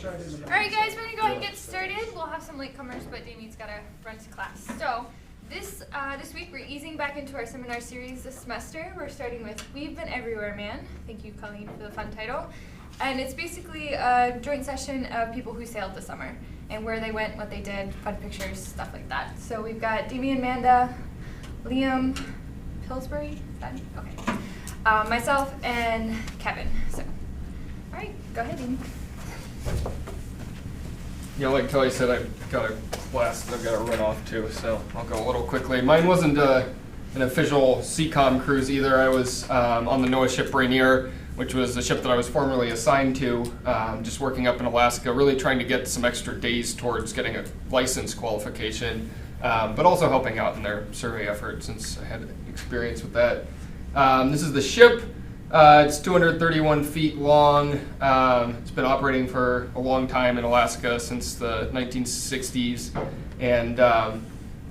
Alright guys, we're going to go ahead and get started. We'll have some latecomers, but Damian's got to run to class. So, this week we're easing back into our seminar series this semester. We're starting with We've Been Everywhere, Man. Thank you, Colleen, for the fun title. And it's basically a joint session of people who sailed this summer and where they went, what they did, fun pictures, stuff like that. So we've got Damian Manda, Liam Pillsbury, is that it? Okay. Myself and Kevin. So, alright, go ahead, Damian. Yeah, like Kelly said, I've got a class that I've got to run off to, so I'll go a little quickly. Mine wasn't an official CCOM cruise either. I was on the NOAA ship Rainier, which was the ship that I was formerly assigned to, just working up in Alaska, really trying to get some extra days towards getting a license qualification, but also helping out in their survey effort since I had experience with that. This is the ship. It's 231 feet long. It's been operating for a long time in Alaska since the 1960s, and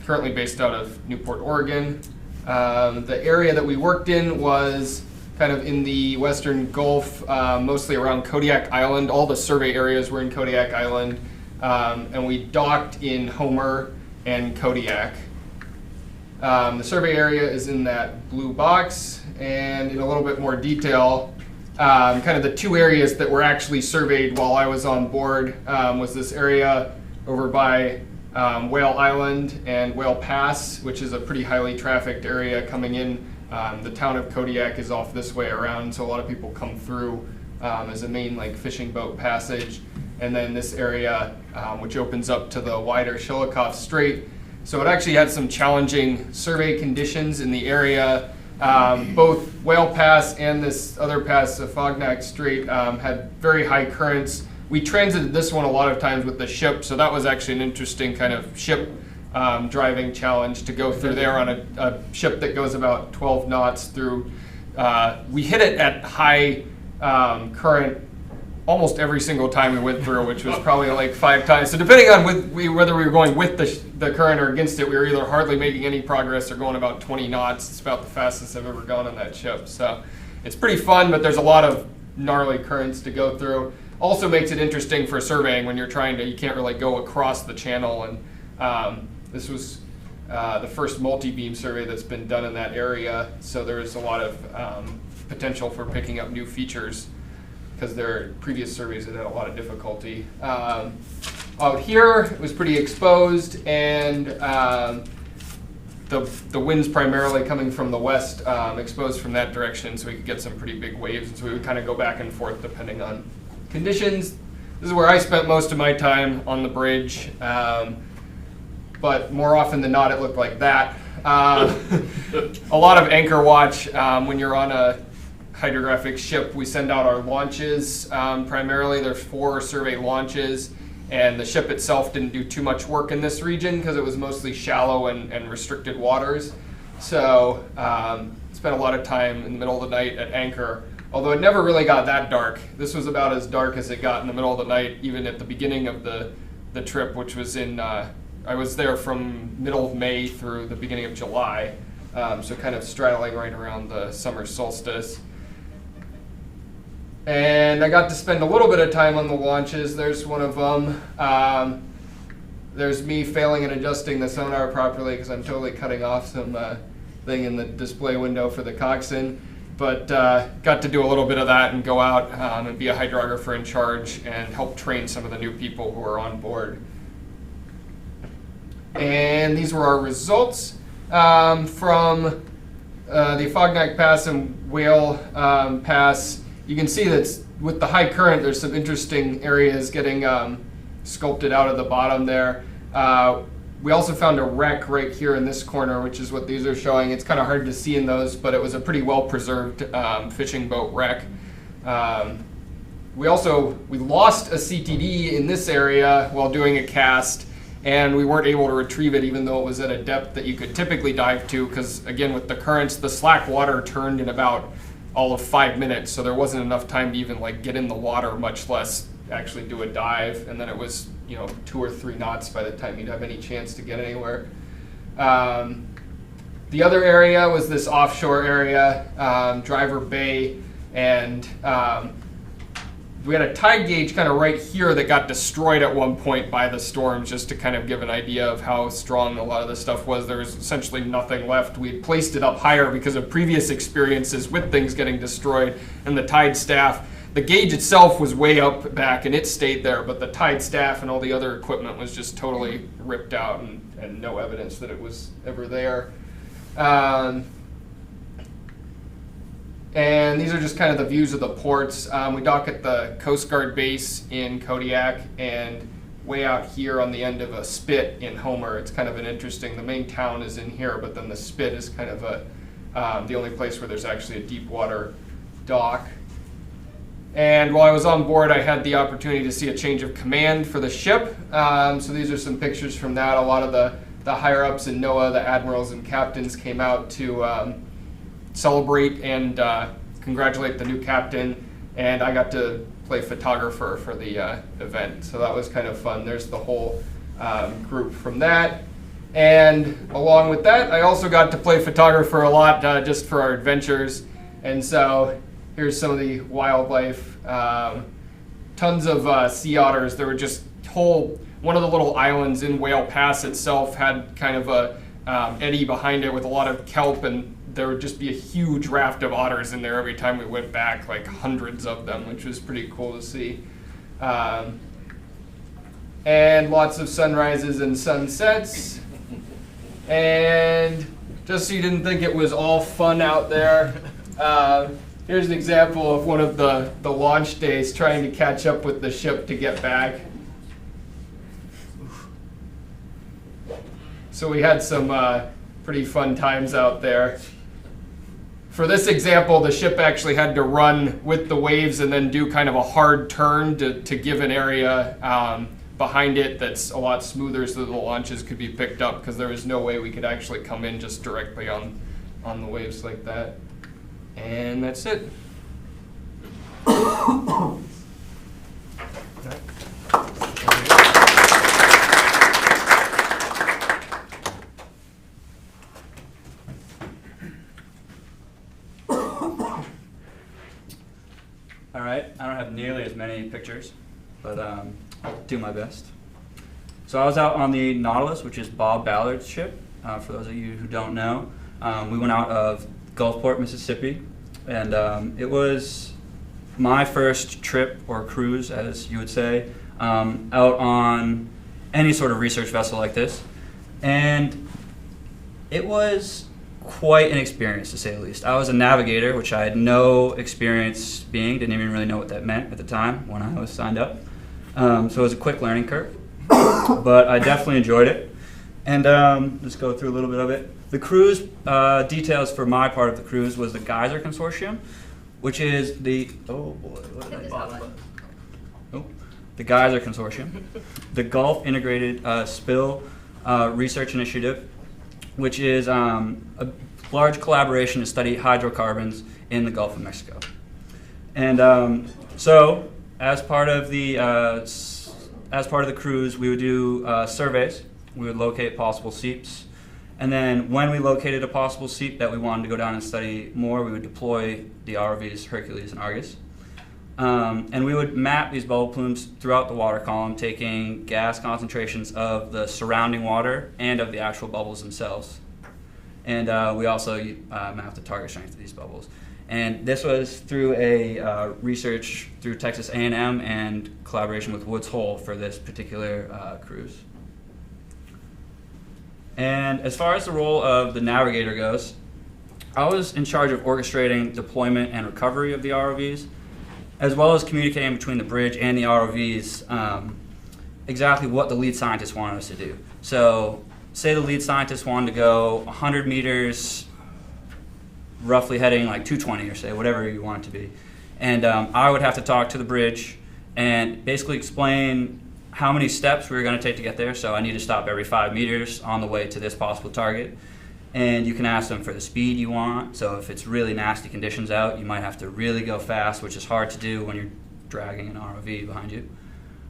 currently based out of Newport, Oregon. The area that we worked in was kind of in the western Gulf, mostly around Kodiak Island. All the survey areas were in Kodiak Island, and we docked in Homer and Kodiak. The survey area is in that blue box, and in a little bit more detail, kind of the two areas that were actually surveyed while I was on board was this area over by Whale Island and Whale Pass, which is a pretty highly trafficked area coming in. The town of Kodiak is off this way around, so a lot of people come through as a main fishing boat passage. And then this area, which opens up to the wider Shelikof Strait. So it actually had some challenging survey conditions in the area. Both Whale Pass and this other pass, the Fognak Strait, had very high currents. We transited this one a lot of times with the ship, so that was actually an interesting kind of ship driving challenge to go through there on a ship that goes about 12 knots through. We hit it at high current almost every single time we went through, which was probably like 5 times. So depending on whether we were going with the current or against it, we were either hardly making any progress or going about 20 knots. It's about the fastest I've ever gone on that ship. So it's pretty fun, but there's a lot of gnarly currents to go through. Also makes it interesting for surveying when you're you can't really go across the channel. And this was the first multi-beam survey that's been done in that area. So there's a lot of potential for picking up new features, because their previous surveys had had a lot of difficulty. Out here, it was pretty exposed, and the wind's primarily coming from the west, exposed from that direction, so we could get some pretty big waves, and so we would kind of go back and forth depending on conditions. This is where I spent most of my time on the bridge, but more often than not, it looked like that. A lot of anchor watch when you're on a hydrographic ship. We send out our launches primarily. There's 4 survey launches, and the ship itself didn't do too much work in this region because it was mostly shallow and restricted waters. So spent a lot of time in the middle of the night at anchor, although it never really got that dark. This was about as dark as it got in the middle of the night, even at the beginning of the trip, which was in, I was there from middle of May through the beginning of July, so kind of straddling right around the summer solstice. And I got to spend a little bit of time on the launches. There's one of them. There's me failing and adjusting the sonar properly because I'm totally cutting off some thing in the display window for the coxswain. But got to do a little bit of that and go out and be a hydrographer in charge and help train some of the new people who are on board. And these were our results from the Fognak Pass and Whale Pass. You can see that with the high current, there's some interesting areas getting sculpted out of the bottom there. We also found a wreck right here in this corner, which is what these are showing. It's kind of hard to see in those, but it was a pretty well-preserved fishing boat wreck. We lost a CTD in this area while doing a cast, and we weren't able to retrieve it even though it was at a depth that you could typically dive to, because again, with the currents, the slack water turned in about all of 5 minutes, so there wasn't enough time to even get in the water, much less actually do a dive. And then it was 2 or 3 knots by the time you'd have any chance to get anywhere. The other area was this offshore area, Driver Bay, and we had a tide gauge kind of right here that got destroyed at one point by the storms, just to kind of give an idea of how strong a lot of this stuff was. There was essentially nothing left. We had placed it up higher because of previous experiences with things getting destroyed, and the tide staff, the gauge itself was way up back and it stayed there, but the tide staff and all the other equipment was just totally ripped out, and no evidence that it was ever there. And these are just kind of the views of the ports. We dock at the Coast Guard base in Kodiak, and way out here on the end of a spit in Homer. It's kind of an interesting, the main town is in here, but then the spit is kind of the only place where there's actually a deep water dock. And while I was on board, I had the opportunity to see a change of command for the ship. So these are some pictures from that. A lot of the higher ups in NOAA, the admirals and captains, came out to celebrate and congratulate the new captain, and I got to play photographer for the event, so that was kind of fun. There's the whole group from that, and along with that I also got to play photographer a lot just for our adventures. And so here's some of the wildlife. Tons of sea otters. There were just one of the little islands in Whale Pass itself had kind of a eddy behind it with a lot of kelp, and there would just be a huge raft of otters in there every time we went back, like hundreds of them, which was pretty cool to see. And lots of sunrises and sunsets. And just so you didn't think it was all fun out there, here's an example of one of the launch days trying to catch up with the ship to get back. So we had some pretty fun times out there. For this example, the ship actually had to run with the waves and then do kind of a hard turn to give an area behind it that's a lot smoother so that the launches could be picked up, because there was no way we could actually come in just directly on the waves like that. And that's it. All right, I don't have nearly as many pictures, but I'll do my best. So I was out on the Nautilus, which is Bob Ballard's ship. For those of you who don't know, we went out of Gulfport, Mississippi, and it was my first trip or cruise, as you would say, out on any sort of research vessel like this. And it was quite an experience, to say the least. I was a navigator, which I had no experience being, didn't even really know what that meant at the time when I was signed up. So it was a quick learning curve, but I definitely enjoyed it. And just go through a little bit of it. The cruise details for my part of the cruise was the Geyser Consortium, which is the, the Geyser Consortium, the Gulf Integrated Spill Research Initiative, which is a large collaboration to study hydrocarbons in the Gulf of Mexico. And so, as part of the cruise, we would do surveys. We would locate possible seeps, and then when we located a possible seep that we wanted to go down and study more, we would deploy the ROVs Hercules and Argus. And we would map these bubble plumes throughout the water column, taking gas concentrations of the surrounding water and of the actual bubbles themselves. And we also mapped the target strength of these bubbles. And this was through a research through Texas A&M and collaboration with Woods Hole for this particular cruise. And as far as the role of the navigator goes, I was in charge of orchestrating deployment and recovery of the ROVs, as well as communicating between the bridge and the ROVs exactly what the lead scientist wanted us to do. So say the lead scientist wanted to go 100 meters, roughly heading like 220 or say, whatever you want it to be. And I would have to talk to the bridge and basically explain how many steps we were going to take to get there. So I need to stop every 5 meters on the way to this possible target. And you can ask them for the speed you want. So if it's really nasty conditions out, you might have to really go fast, which is hard to do when you're dragging an ROV behind you.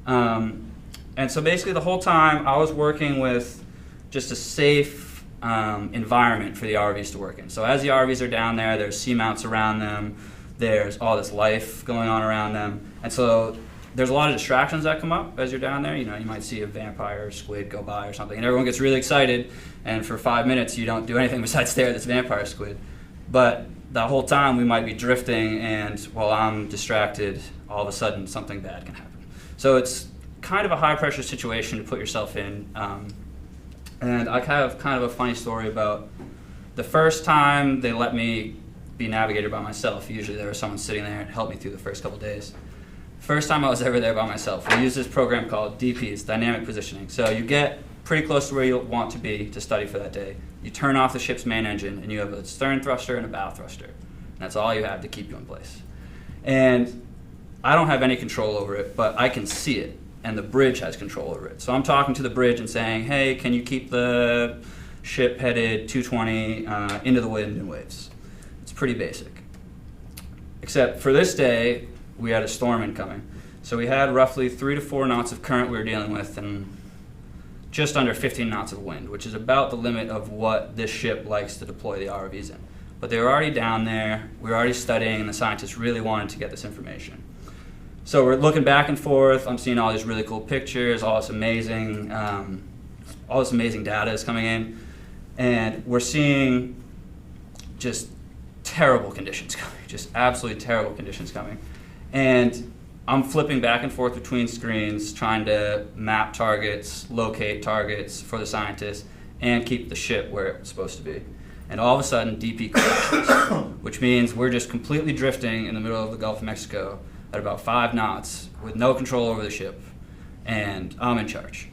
And so basically the whole time I was working with just a safe environment for the ROVs to work in. So as the ROVs are down there, there's seamounts around them, there's all this life going on around them, And so there's a lot of distractions that come up as you're down there. You know, you might see a vampire or squid go by or something, and everyone gets really excited, and for 5 minutes you don't do anything besides stare at this vampire squid. But the whole time we might be drifting, and while I'm distracted, all of a sudden something bad can happen. So it's kind of a high-pressure situation to put yourself in. And I have kind of a funny story about the first time they let me be navigator by myself. Usually there was someone sitting there and helped me through the first couple days. First time I was ever there by myself, we use this program called DPs, dynamic positioning. So you get pretty close to where you want to be to study for that day. You turn off the ship's main engine, and you have a stern thruster and a bow thruster. And that's all you have to keep you in place. And I don't have any control over it, but I can see it, and the bridge has control over it. So I'm talking to the bridge and saying, hey, can you keep the ship headed 220 into the wind and waves? It's pretty basic. Except for this day, we had a storm incoming. So we had roughly 3 to 4 knots of current we were dealing with, and just under 15 knots of wind, which is about the limit of what this ship likes to deploy the ROVs in. But they were already down there, we were already studying, and the scientists really wanted to get this information. So we're looking back and forth, I'm seeing all these really cool pictures, all this amazing data is coming in, and we're seeing just terrible conditions coming, just absolutely terrible conditions coming. And I'm flipping back and forth between screens, trying to map targets, locate targets for the scientists, and keep the ship where it was supposed to be. And all of a sudden, DP crashes, which means we're just completely drifting in the middle of the Gulf of Mexico at about 5 knots with no control over the ship, and I'm in charge.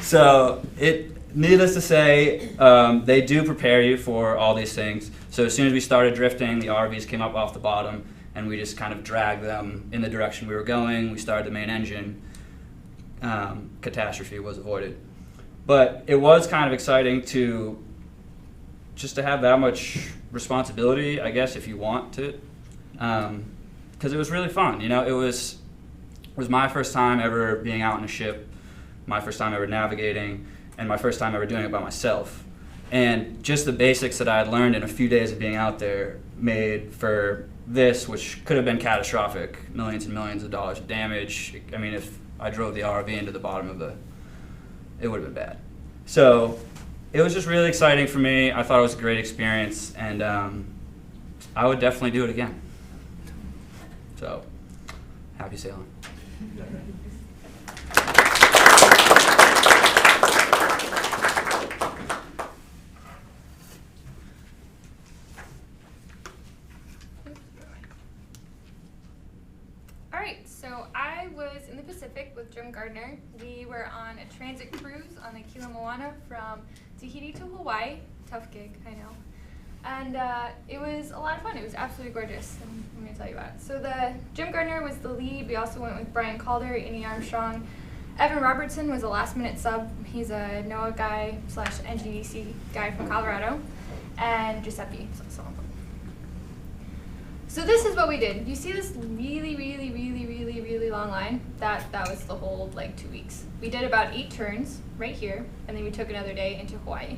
So needless to say, they do prepare you for all these things. So as soon as we started drifting, the RVs came up off the bottom, and we just kind of dragged them in the direction we were going. We started the main engine. Catastrophe was avoided. But it was kind of exciting to have that much responsibility, I guess, if you want to, because it was really fun. You know, it was my first time ever being out on a ship, my first time ever navigating, and my first time ever doing it by myself. And just the basics that I had learned in a few days of being out there made for this, which could have been catastrophic, millions and millions of dollars of damage. I mean, if I drove the RV into the bottom of it would have been bad. So it was just really exciting for me. I thought it was a great experience, and I would definitely do it again. So, happy sailing. So I was in the Pacific with Jim Gardner. We were on a transit cruise on the Kila Moana from Tahiti to Hawaii. Tough gig, I know. And it was a lot of fun. It was absolutely gorgeous, and I'm going to tell you about it. So Jim Gardner was the lead. We also went with Brian Calder, Annie Armstrong. Evan Robertson was a last-minute sub. He's a NOAA guy / NGDC guy from Colorado. And Giuseppe is also on board. So this is what we did. You see this really, really, really, really, really long line? That was the whole 2 weeks. We did about 8 turns right here, and then we took another day into Hawaii.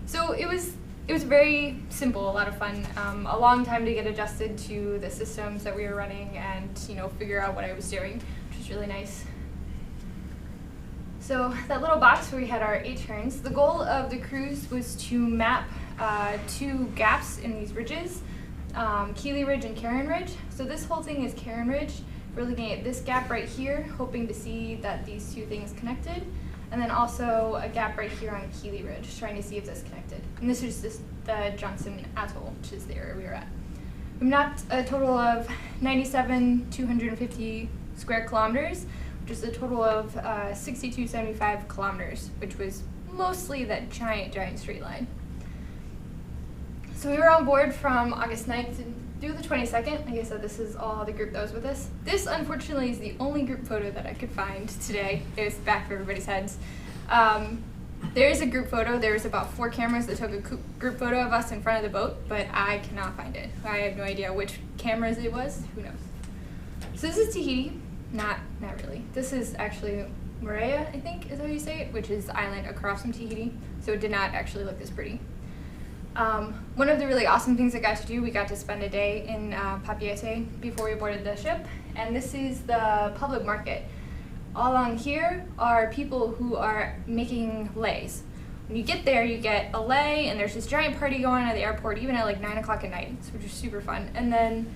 So it was very simple, a lot of fun. A long time to get adjusted to the systems that we were running and figure out what I was doing, which was really nice. So that little box where we had our 8 turns, the goal of the cruise was to map 2 gaps in these ridges. Keeley Ridge and Karen Ridge. So this whole thing is Karen Ridge. We're looking at this gap right here, hoping to see that these 2 things connected. And then also a gap right here on Keeley Ridge, trying to see if this connected. And this is just the Johnson Atoll, which is the area we were at. We mapped a total of 97,250 square kilometers, which is a total of 6,275 kilometers, which was mostly that giant straight line. So we were on board from August 9th through the 22nd. Like I said, this is all the group that was with us. This, unfortunately, is the only group photo that I could find today. It was back for everybody's heads. There is a group photo. There was about 4 cameras that took a group photo of us in front of the boat, but I cannot find it. I have no idea which cameras it was. Who knows? So this is Tahiti. Not really. This is actually Moorea, I think is how you say it, which is the island across from Tahiti. So it did not actually look this pretty. One of the really awesome things I got to do, we got to spend a day in Papeete before we boarded the ship, and this is the public market. All along here are people who are making leis. When you get there, you get a lei, and there's this giant party going on at the airport, even at like 9 o'clock at night, which is super fun. And then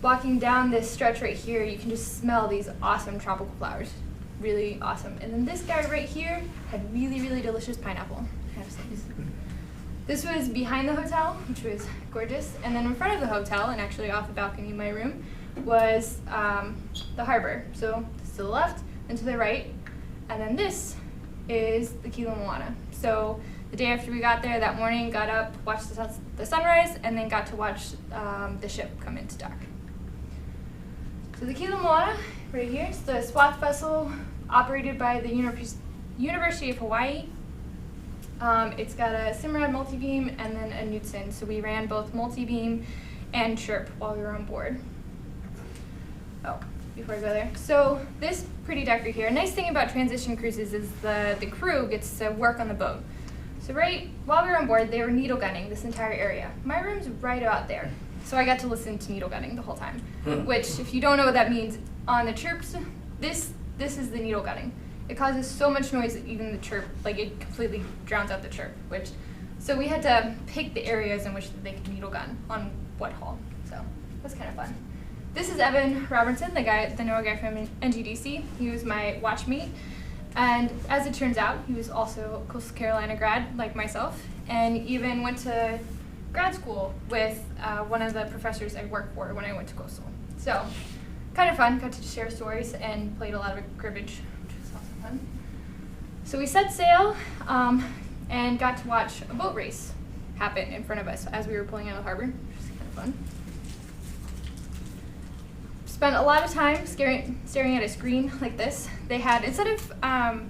walking down this stretch right here, you can just smell these awesome tropical flowers. Really awesome. And then this guy right here had really, really delicious pineapple. This was behind the hotel, which was gorgeous. And then in front of the hotel, and actually off the balcony in my room, was the harbor. So to the left and to the right. And then this is the Kilo Moana. So the day after we got there, that morning, got up, watched the sunrise, and then got to watch the ship come into dock. So the Kilo Moana, right here, is the SWAT vessel operated by the University of Hawaii. It's got a Simrad multi-beam and then a Knudsen. So we ran both multi-beam and chirp while we were on board. Oh, before I go there. So this pretty deck right here, a nice thing about transition cruises is the crew gets to work on the boat. So right while we were on board, they were needle gunning this entire area. My room's right about there. So I got to listen to needle gunning the whole time, which if you don't know what that means, on the chirps, this is the needle gunning. It causes so much noise that even the chirp, like it completely drowns out the chirp, so we had to pick the areas in which they could needle gun on what hull. So it was kind of fun. This is Evan Robertson, the NOAA guy from NGDC. He was my watchmate. And as it turns out, he was also a Coastal Carolina grad, like myself, and even went to grad school with one of the professors I worked for when I went to Coastal. So kind of fun, got to share stories and played a lot of cribbage, which was awesome fun. So we set sail and got to watch a boat race happen in front of us as we were pulling out of the harbor, which was kind of fun. Spent a lot of time staring at a screen like this. They had, instead of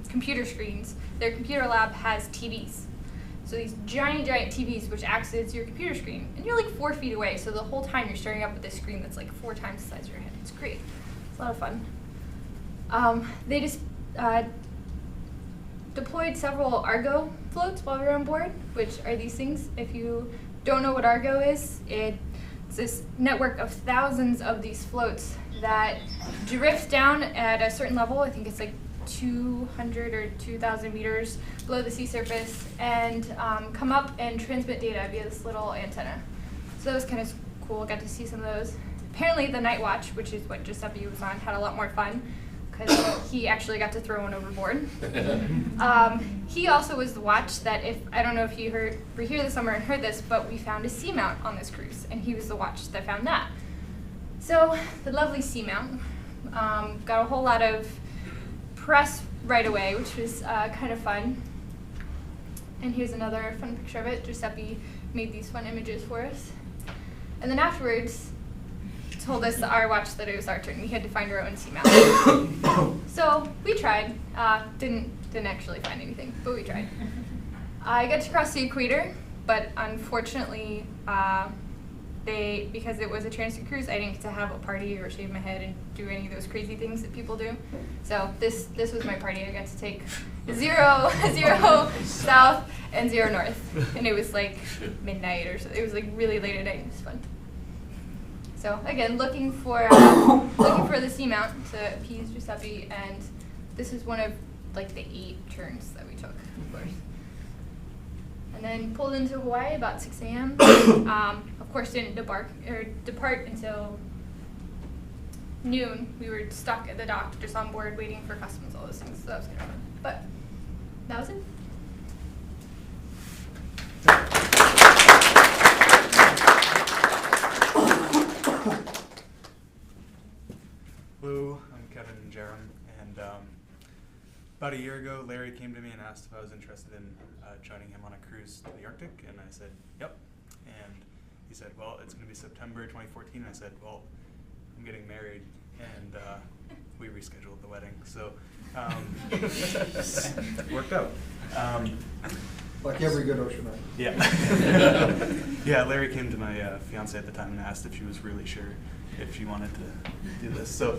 computer screens, their computer lab has TVs. So these giant, giant TVs, which acts as your computer screen. And you're like 4 feet away, so the whole time you're staring up at this screen that's like 4 times the size of your head. It's great. It's a lot of fun. They just deployed several Argo floats while we were on board, which are these things. If you don't know what Argo is, it's this network of thousands of these floats that drift down at a certain level. I think it's like 200 or 2,000 meters below the sea surface, and come up and transmit data via this little antenna. So that was kind of cool. Got to see some of those. Apparently the Night Watch, which is what Giuseppe was on, had a lot more fun because he actually got to throw one overboard. He also was the watch that, I don't know if you were here this summer and heard this, but we found a seamount on this cruise, and he was the watch that found that. So the lovely seamount got a whole lot of press right away, which was kind of fun. And here's another fun picture of it. Giuseppe made these fun images for us. And then afterwards, told us our watch that it was our turn. We had to find our own seamount. So we tried. Didn't actually find anything, but we tried. I got to cross the equator, but unfortunately, because it was a transit cruise, I didn't get to have a party or shave my head and do any of those crazy things that people do. So this was my party. I got to take 0 south and 0 north, and it was like midnight or so. It was like really late at night. It was fun. So again, looking for the seamount to appease Giuseppe, and this is one of like the 8 turns that we took, of course. And then pulled into Hawaii about 6 a.m. Of course, didn't depart until noon. We were stuck at the dock, just on board, waiting for customs, all those things. So that was kind of fun. But that was it. Hello, I'm Kevin Jerram, and about a year ago, Larry came to me and asked if I was interested in joining him on a cruise to the Arctic, and I said, yep. And he said, well, it's going to be September 2014. I said, well, I'm getting married, and we rescheduled the wedding, so it worked out. Like every good ocean night. Yeah. Yeah, Larry came to my fiance at the time and asked if she was really sure if she wanted to do this. So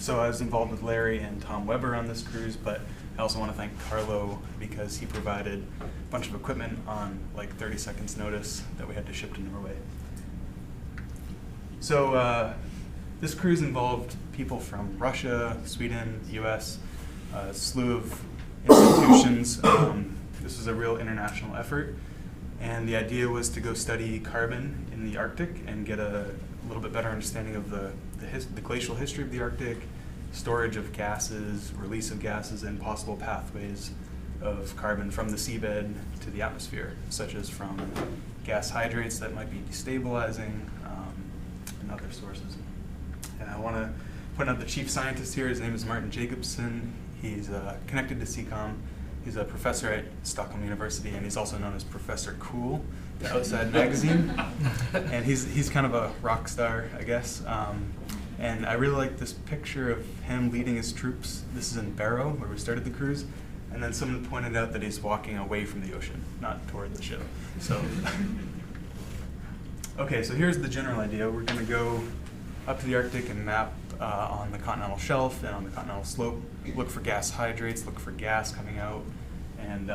So I was involved with Larry and Tom Weber on this cruise, but I also want to thank Carlo because he provided a bunch of equipment on like 30 seconds notice that we had to ship to Norway. So this cruise involved people from Russia, Sweden, US, a slew of institutions. This was a real international effort. And the idea was to go study carbon in the Arctic and get a little bit better understanding of the glacial history of the Arctic, storage of gases, release of gases, and possible pathways of carbon from the seabed to the atmosphere, such as from gas hydrates that might be destabilizing and other sources. And I want to point out the chief scientist here. His name is Martin Jacobson. He's connected to CCOM. He's a professor at Stockholm University, and he's also known as Professor Cool, the Outside magazine. And he's kind of a rock star, I guess. And I really like this picture of him leading his troops. This is in Barrow, where we started the cruise. And then someone pointed out that he's walking away from the ocean, not toward the ship. So, okay, so here's the general idea. We're going to go up to the Arctic and map on the continental shelf and on the continental slope, look for gas hydrates, look for gas coming out, and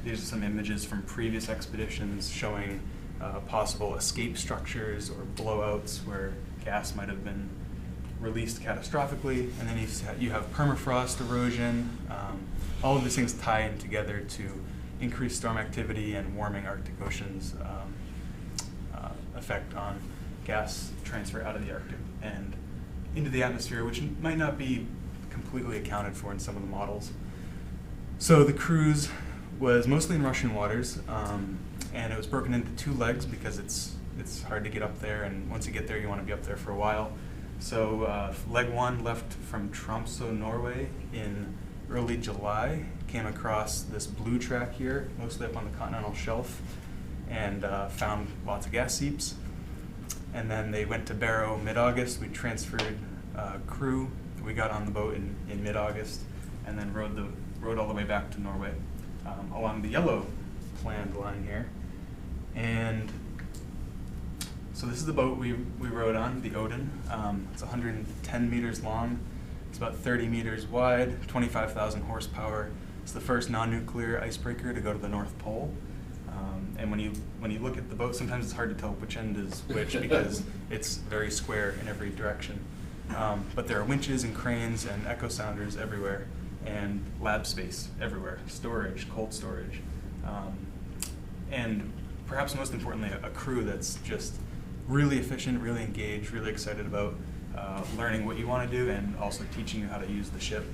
these are some images from previous expeditions showing possible escape structures or blowouts where gas might have been released catastrophically, and then you have permafrost erosion. All of these things tie in together to increase storm activity and warming Arctic Ocean's effect on gas transfer out of the Arctic and into the atmosphere, which might not be completely accounted for in some of the models. So the cruise was mostly in Russian waters, and it was broken into two legs because it's hard to get up there, and once you get there, you want to be up there for a while. So leg one left from Tromsø, Norway in early July, came across this blue track here, mostly up on the continental shelf, and found lots of gas seeps. And then they went to Barrow mid-August. We transferred crew. We got on the boat in mid-August, and then rode all the way back to Norway along the yellow planned line here. And so this is the boat we rode on, the Odin. It's 110 meters long. It's about 30 meters wide, 25,000 horsepower. It's the first non-nuclear icebreaker to go to the North Pole. And when you look at the boat, sometimes it's hard to tell which end is which because it's very square in every direction. But there are winches and cranes and echosounders everywhere, and lab space everywhere, storage, cold storage. And perhaps most importantly, a crew that's just really efficient, really engaged, really excited about learning what you want to do and also teaching you how to use the ship.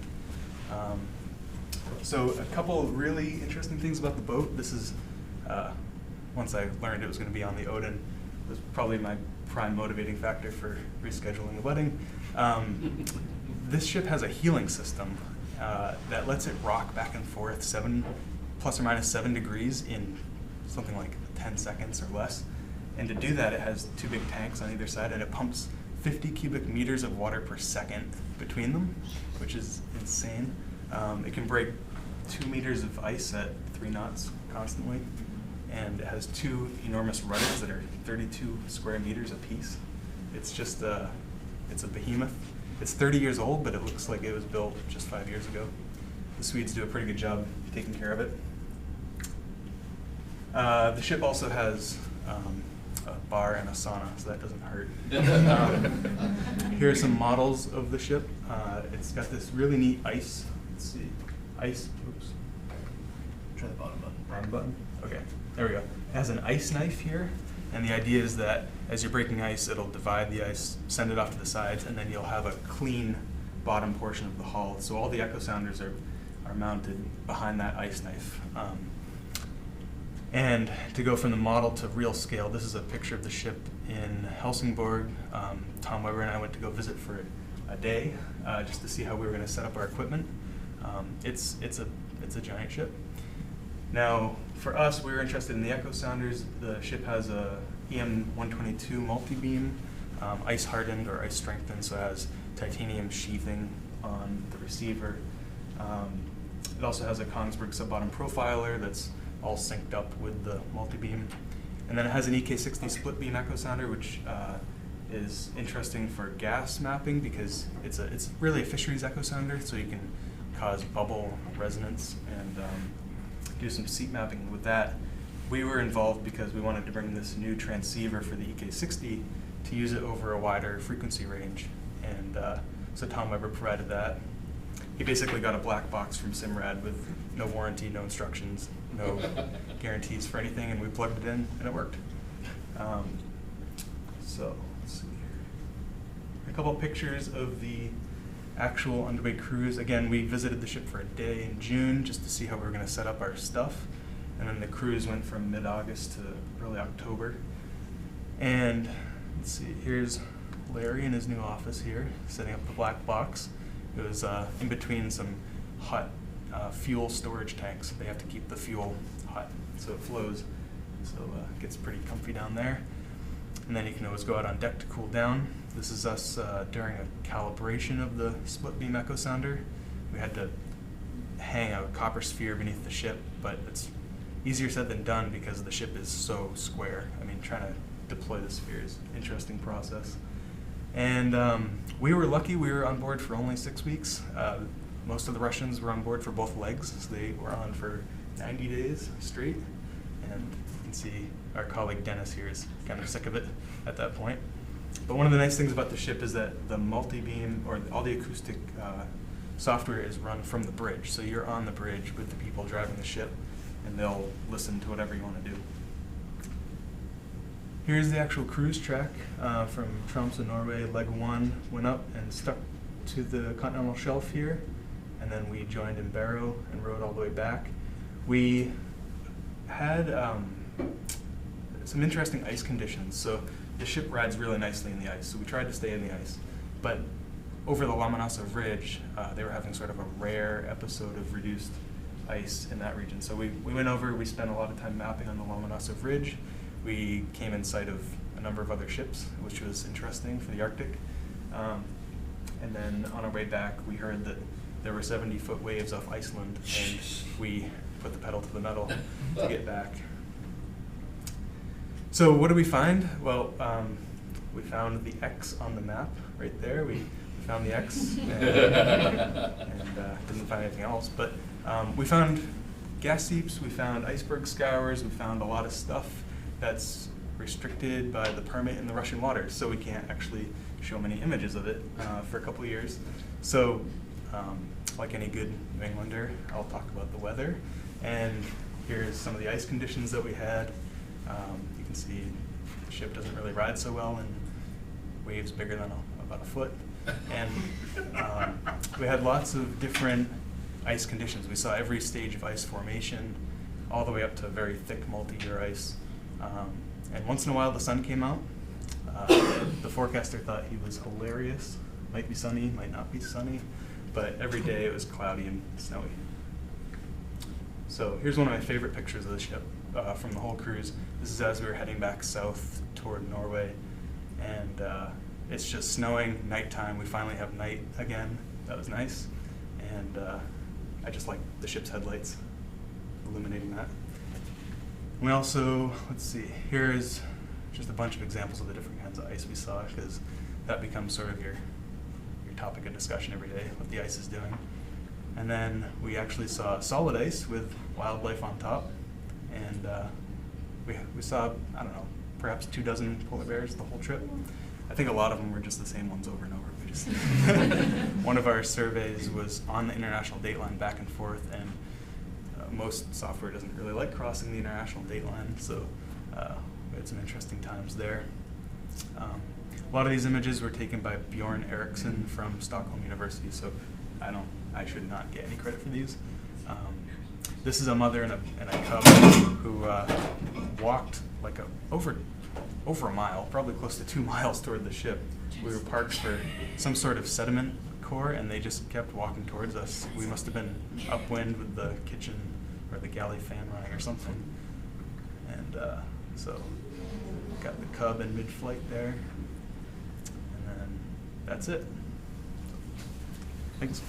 So a couple of really interesting things about the boat. This is, once I learned it was going to be on the Odin, it was probably my prime motivating factor for rescheduling the wedding. This ship has a healing system that lets it rock back and forth plus or minus 7 degrees in something like 10 seconds or less. And to do that, it has two big tanks on either side, and it pumps 50 cubic meters of water per second between them, which is insane. It can break 2 meters of ice at 3 knots constantly, and it has two enormous rudders that are 32 square meters apiece. It's just it's a behemoth. It's 30 years old, but it looks like it was built just 5 years ago. The Swedes do a pretty good job taking care of it. The ship also has a bar and a sauna, so that doesn't hurt. Here are some models of the ship. It's got this really neat ice. Let's see. Ice. Oops. Try the bottom button. Bottom button? Okay, there we go. It has an ice knife here, and the idea is that as you're breaking ice, it'll divide the ice, send it off to the sides, and then you'll have a clean bottom portion of the hull. So all the echosounders are mounted behind that ice knife. And to go from the model to real scale, this is a picture of the ship in Helsingborg. Tom Weber and I went to go visit for a day just to see how we were going to set up our equipment. It's a giant ship. Now, for us, we were interested in the echosounders. The ship has a EM-122 multi-beam, ice hardened or ice strengthened, so it has titanium sheathing on the receiver. It also has a Kongsberg sub-bottom profiler that's all synced up with the multi-beam. And then it has an EK60 split beam echo sounder, which is interesting for gas mapping because it's really a fisheries echosounder, so you can cause bubble resonance and do some seep mapping with that. We were involved because we wanted to bring this new transceiver for the EK60 to use it over a wider frequency range, and so Tom Weber provided that. He basically got a black box from Simrad with no warranty, no instructions, no guarantees for anything, and we plugged it in and it worked. So let's see here. A couple pictures of the actual underway cruise. Again, we visited the ship for a day in June just to see how we were going to set up our stuff. And then the cruise went from mid-August to early October. And let's see, here's Larry in his new office here, setting up the black box. It was in between some hot fuel storage tanks. They have to keep the fuel hot so it flows. So it gets pretty comfy down there. And then you can always go out on deck to cool down. This is us during a calibration of the split beam echosounder. We had to hang a copper sphere beneath the ship, but it's easier said than done because the ship is so square. I mean, trying to deploy the sphere is an interesting process. And we were lucky. We were on board for only 6 weeks. Most of the Russians were on board for both legs, so they were on for 90 days straight. And you can see our colleague Dennis here is kind of sick of it at that point. But one of the nice things about the ship is that the multi-beam, or all the acoustic software is run from the bridge. So you're on the bridge with the people driving the ship, and they'll listen to whatever you want to do. Here's the actual cruise track from Tromsø, Norway. Leg 1 went up and stuck to the continental shelf here, and then we joined in Barrow and rode all the way back. We had some interesting ice conditions. So the ship rides really nicely in the ice, so we tried to stay in the ice. But over the Lomonosov Ridge, they were having sort of a rare episode of reduced ice in that region. So we went over, we spent a lot of time mapping on the Lomonosov Ridge. We came in sight of a number of other ships, which was interesting for the Arctic. And then on our way back, we heard that there were 70-foot waves off Iceland, and we put the pedal to the metal to get back. So what did we find? Well, we found the X on the map right there. We found the X and didn't find anything else. But we found gas seeps, we found iceberg scours, we found a lot of stuff that's restricted by the permit in the Russian waters, so we can't actually show many images of it for a couple of years. So, like any good New Englander, I'll talk about the weather. And here's some of the ice conditions that we had. You can see the ship doesn't really ride so well, and waves bigger than about a foot. And we had lots of different ice conditions. We saw every stage of ice formation, all the way up to very thick multi-year ice. And once in a while the sun came out. The forecaster thought he was hilarious. Might be sunny, might not be sunny, but every day it was cloudy and snowy. So here's one of my favorite pictures of the ship from the whole cruise. This is as we were heading back south toward Norway, and it's just snowing, nighttime. We finally have night again. That was nice. And I just like the ship's headlights illuminating that. We also, let's see, here's just a bunch of examples of the different kinds of ice we saw, because that becomes sort of your topic of discussion every day, what the ice is doing. And then we actually saw solid ice with wildlife on top, and we saw, I don't know, perhaps 24 polar bears the whole trip. I think a lot of them were just the same ones over and over. We just one of our surveys was on the international date line back and forth, and most software doesn't really like crossing the international date line, so we had some interesting times there. A lot of these images were taken by Bjorn Eriksson from Stockholm University, so I should not get any credit for these. This is a mother and a cub who walked like over a mile, probably close to 2 miles toward the ship. We were parked for some sort of sediment core, and they just kept walking towards us. We must have been upwind with the kitchen or the galley fan running or something. And so got the cub in mid-flight there. And then that's it. Thanks.